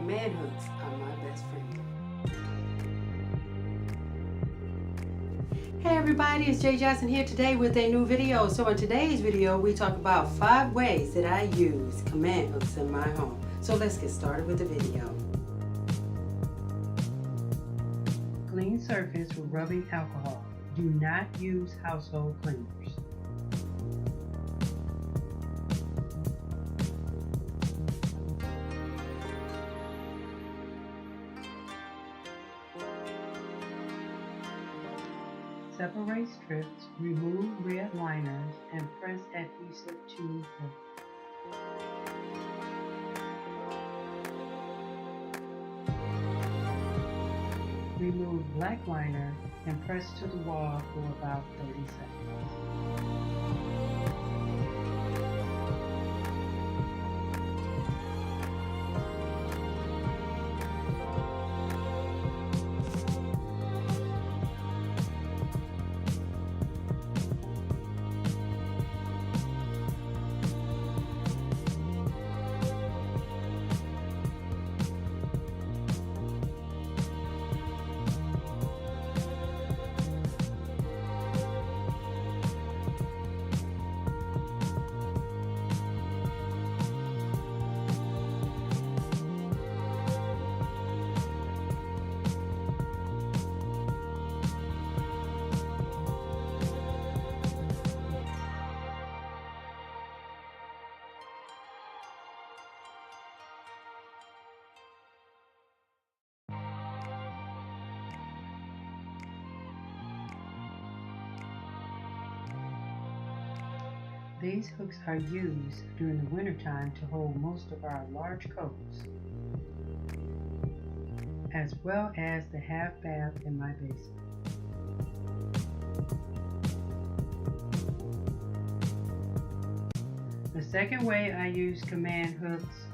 Command hooks are my best friend. Hey everybody, it's Jay Johnson here today with a new video. So in today's video, we talk about 5 ways that I use command hooks in my home. So let's get started with the video. Clean surface with rubbing alcohol. Do not use household cleaners. Separate strips, remove red liners, and press adhesive to hook. Remove black liner and press to the wall for about 30 seconds. These hooks are used during the wintertime to hold most of our large coats, as well as the half bath in my basement. The second way I use command hooks,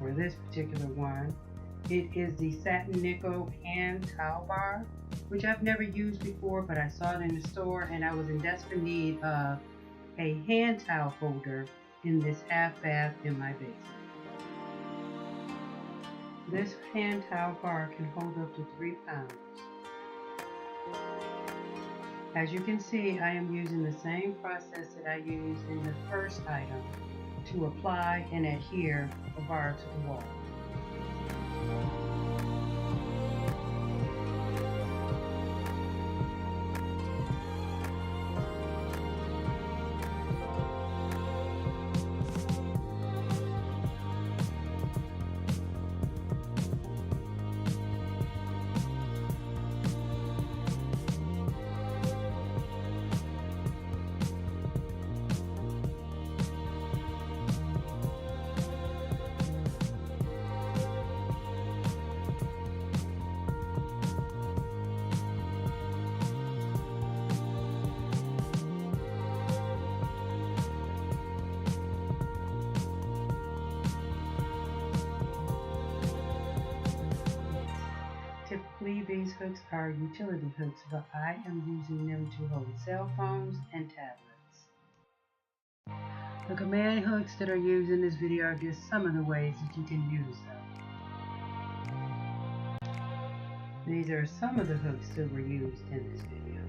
for this particular one, it is the satin nickel hand towel bar, which I've never used before, but I saw it in the store and I was in desperate need of a hand towel holder in this half bath in my basement. This hand towel bar can hold up to 3 pounds. As you can see, I am using the same process that I used in the first item to apply and adhere the bar to the wall. Typically, these hooks are utility hooks, but I am using them to hold cell phones and tablets. The command hooks that are used in this video are just some of the ways that you can use them. These are some of the hooks that were used in this video.